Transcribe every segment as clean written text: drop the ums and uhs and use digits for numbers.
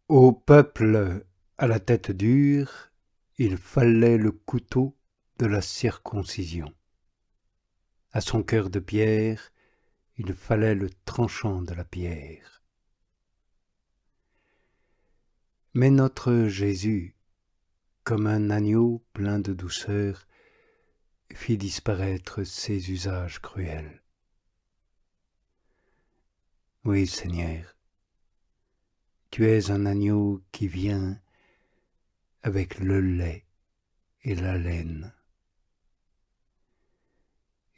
Au peuple à la tête dure, il fallait le couteau de la circoncision. À son cœur de pierre, il fallait le tranchant de la pierre. Mais notre Jésus, comme un agneau plein de douceur, fit disparaître ces usages cruels. Oui, Seigneur, tu es un agneau qui vient avec le lait et la laine.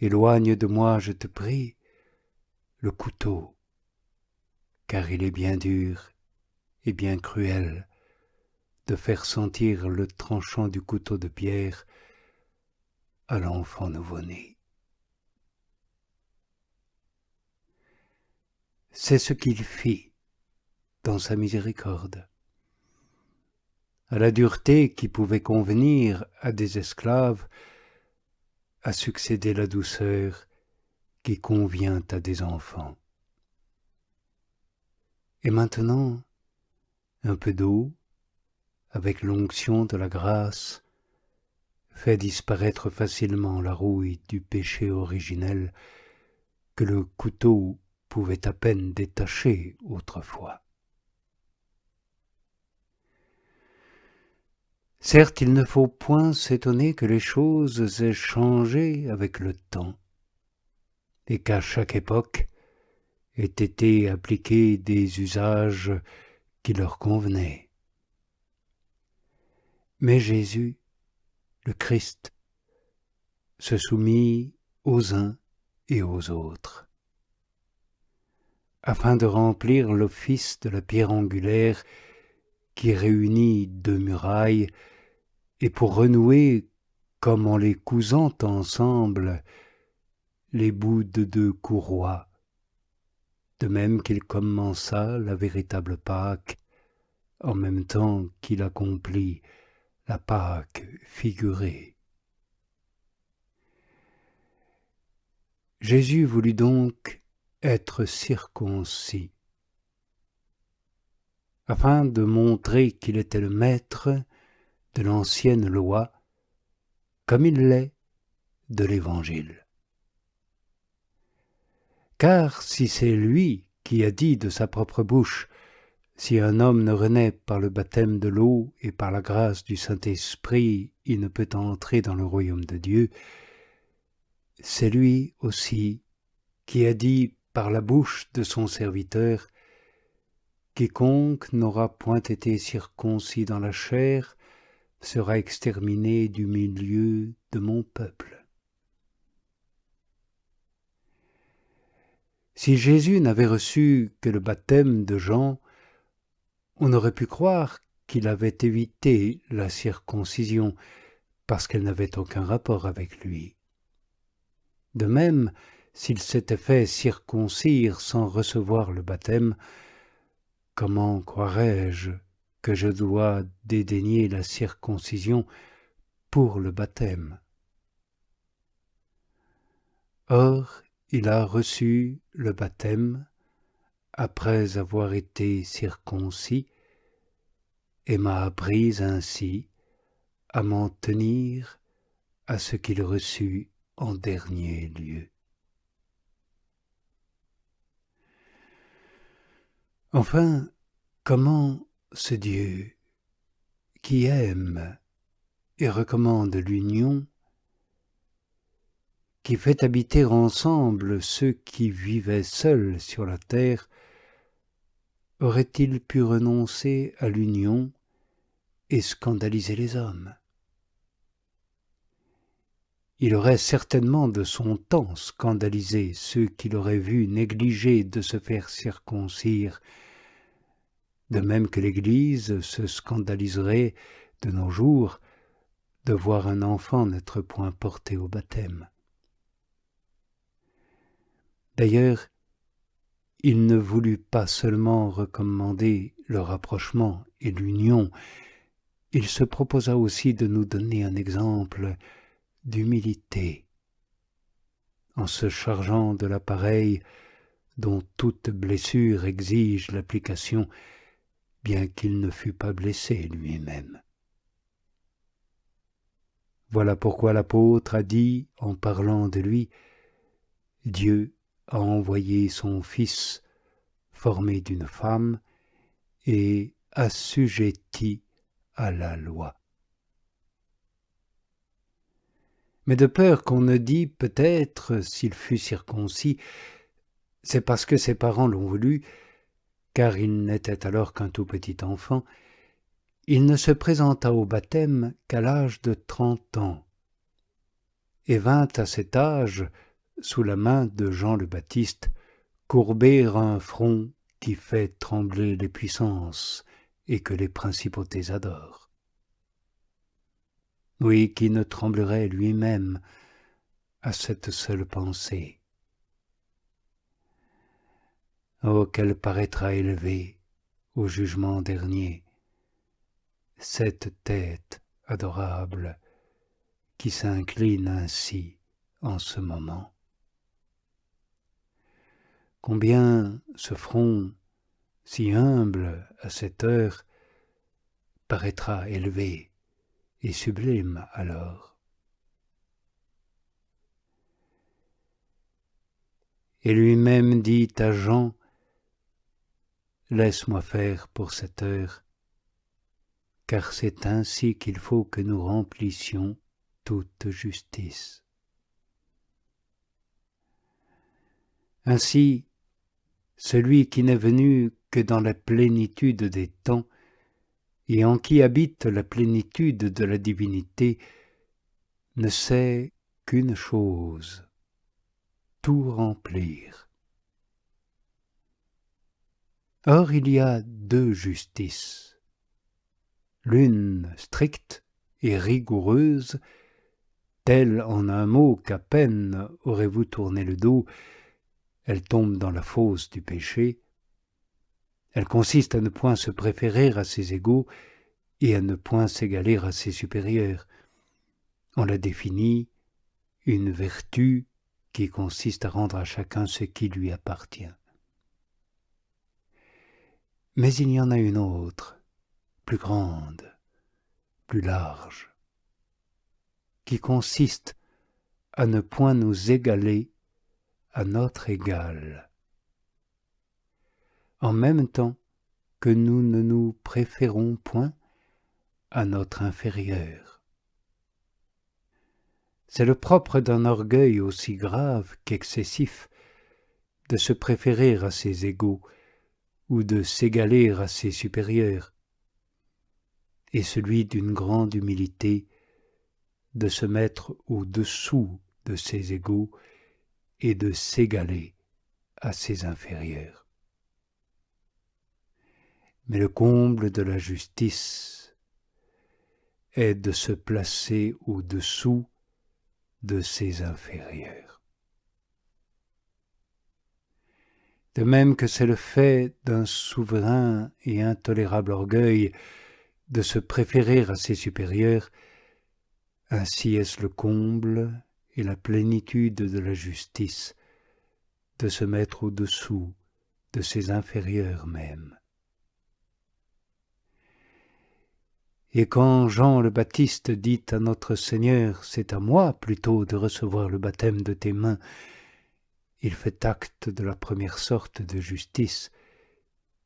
Éloigne de moi, je te prie, le couteau, car il est bien dur et bien cruel de faire sentir le tranchant du couteau de pierre à l'enfant nouveau-né. C'est ce qu'il fit dans sa miséricorde. À la dureté qui pouvait convenir à des esclaves a succédé la douceur qui convient à des enfants. Et maintenant, un peu d'eau, avec l'onction de la grâce, fait disparaître facilement la rouille du péché originel que le couteau pouvait à peine détacher autrefois. Certes, il ne faut point s'étonner que les choses aient changé avec le temps, et qu'à chaque époque aient été appliqués des usages qui leur convenaient. Mais Jésus, le Christ, se soumit aux uns et aux autres, afin de remplir l'office de la pierre angulaire qui réunit deux murailles, et pour renouer, comme en les cousant ensemble, les bouts de deux courroies, de même qu'il commença la véritable Pâque, en même temps qu'il accomplit la Pâque figurée. Jésus voulut donc être circoncis, afin de montrer qu'il était le maître de l'ancienne loi, comme il l'est de l'Évangile. Car si c'est lui qui a dit de sa propre bouche, « Si un homme ne renaît par le baptême de l'eau et par la grâce du Saint-Esprit, il ne peut entrer dans le royaume de Dieu », c'est lui aussi qui a dit par la bouche de son serviteur, « Quiconque n'aura point été circoncis dans la chair sera exterminé du milieu de mon peuple. » Si Jésus n'avait reçu que le baptême de Jean, on aurait pu croire qu'il avait évité la circoncision parce qu'elle n'avait aucun rapport avec lui. De même, s'il s'était fait circoncire sans recevoir le baptême, comment croirais-je que je dois dédaigner la circoncision pour le baptême? Or, il a reçu le baptême après avoir été circoncis et m'a appris ainsi à m'en tenir à ce qu'il reçut en dernier lieu. Enfin, comment ce Dieu qui aime et recommande l'union, qui fait habiter ensemble ceux qui vivaient seuls sur la terre, aurait-il pu renoncer à l'union et scandaliser les hommes? Il aurait certainement de son temps scandalisé ceux qui l'auraient vu négliger de se faire circoncire, de même que l'Église se scandaliserait de nos jours de voir un enfant n'être point porté au baptême. D'ailleurs, il ne voulut pas seulement recommander le rapprochement et l'union, il se proposa aussi de nous donner un exemple d'humilité, en se chargeant de l'appareil dont toute blessure exige l'application bien qu'il ne fût pas blessé lui-même. Voilà pourquoi l'apôtre a dit, en parlant de lui, « Dieu a envoyé son Fils formé d'une femme et assujetti à la loi. » Mais de peur qu'on ne dise peut-être, s'il fut circoncis, c'est parce que ses parents l'ont voulu, car il n'était alors qu'un tout petit enfant, il ne se présenta au baptême qu'à l'âge de 30 ans, et vint à cet âge, sous la main de Jean le Baptiste, courber un front qui fait trembler les puissances et que les principautés adorent. Oui, qui ne tremblerait lui-même à cette seule pensée. Oh, qu'elle paraîtra élevée au jugement dernier, cette tête adorable qui s'incline ainsi en ce moment. Combien ce front, si humble à cette heure, paraîtra élevé et sublime alors. Et lui-même dit à Jean, « Laisse-moi faire pour cette heure, car c'est ainsi qu'il faut que nous remplissions toute justice. » Ainsi, celui qui n'est venu que dans la plénitude des temps, et en qui habite la plénitude de la divinité, ne sait qu'une chose, tout remplir. Or il y a deux justices, l'une stricte et rigoureuse, telle en un mot qu'à peine aurez-vous tourné le dos, elle tombe dans la fosse du péché. Elle consiste à ne point se préférer à ses égaux et à ne point s'égaler à ses supérieurs. On la définit une vertu qui consiste à rendre à chacun ce qui lui appartient. Mais il y en a une autre, plus grande, plus large, qui consiste à ne point nous égaler à notre égal, en même temps que nous ne nous préférons point à notre inférieur. C'est le propre d'un orgueil aussi grave qu'excessif de se préférer à ses égaux ou de s'égaler à ses supérieurs, et celui d'une grande humilité de se mettre au-dessous de ses égaux et de s'égaler à ses inférieurs. Mais le comble de la justice est de se placer au-dessous de ses inférieurs. De même que c'est le fait d'un souverain et intolérable orgueil de se préférer à ses supérieurs, ainsi est-ce le comble et la plénitude de la justice de se mettre au-dessous de ses inférieurs même. Et quand Jean le Baptiste dit à notre Seigneur, « C'est à moi plutôt de recevoir le baptême de tes mains », il fait acte de la première sorte de justice,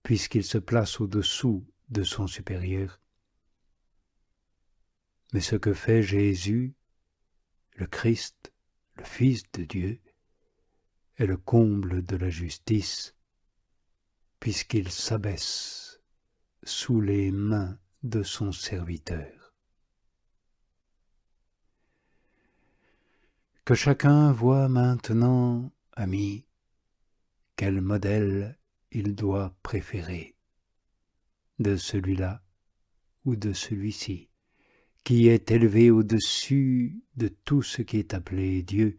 puisqu'il se place au-dessous de son supérieur. Mais ce que fait Jésus, le Christ, le Fils de Dieu, est le comble de la justice, puisqu'il s'abaisse sous les mains de son serviteur. Que chacun voit maintenant, ami, quel modèle il doit préférer, de celui-là ou de celui-ci, qui est élevé au-dessus de tout ce qui est appelé Dieu,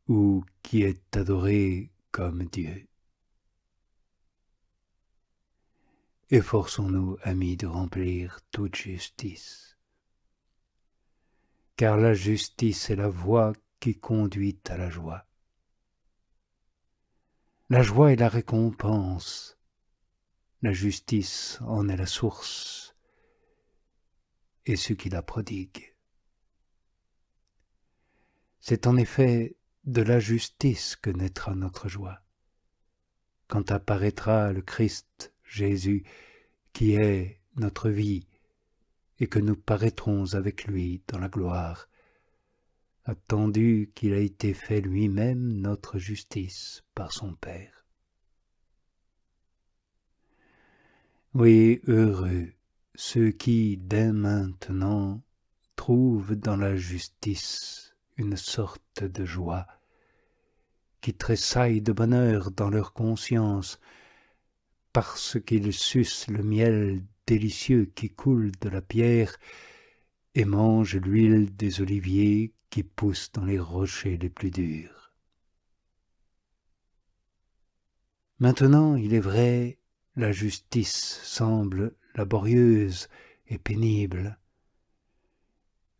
ou qui est adoré comme Dieu. Efforçons-nous, amis, de remplir toute justice, car la justice est la voie qui conduit à la joie. La joie est la récompense la justice en est la source et ce qui la prodigue. C'est en effet de la justice que naîtra notre joie, quand apparaîtra le Christ Jésus qui est notre vie et que nous paraîtrons avec lui dans la gloire, attendu qu'il a été fait lui-même notre justice par son Père. Oui, heureux ceux qui, dès maintenant, trouvent dans la justice une sorte de joie, qui tressaillent de bonheur dans leur conscience, parce qu'ils sucent le miel délicieux qui coule de la pierre et mangent l'huile des oliviers qui poussent dans les rochers les plus durs. Maintenant, il est vrai, la justice semble laborieuse et pénible,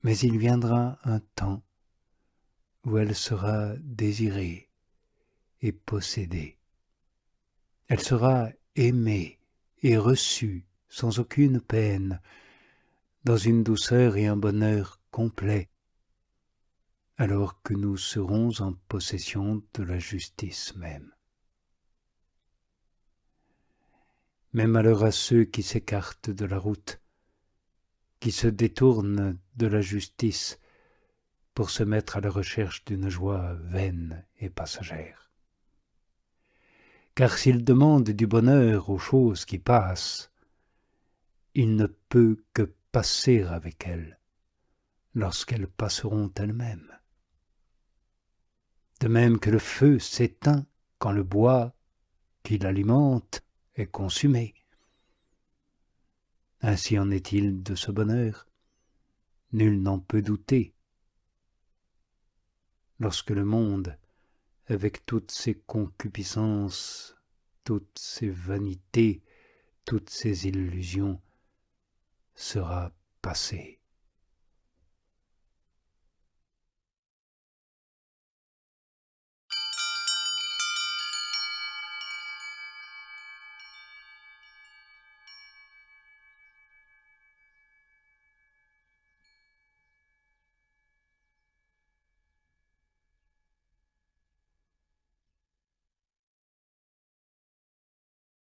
mais il viendra un temps où elle sera désirée et possédée. Elle sera aimée et reçue sans aucune peine, dans une douceur et un bonheur complet, alors que nous serons en possession de la justice même. Mais malheur à ceux qui s'écartent de la route, qui se détournent de la justice pour se mettre à la recherche d'une joie vaine et passagère. Car s'ils demandent du bonheur aux choses qui passent, il ne peut que passer avec elles lorsqu'elles passeront elles-mêmes. De même que le feu s'éteint quand le bois qui l'alimente est consumé. Ainsi en est-il de ce bonheur, nul n'en peut douter. Lorsque le monde, avec toutes ses concupiscences, toutes ses vanités, toutes ses illusions, sera passé.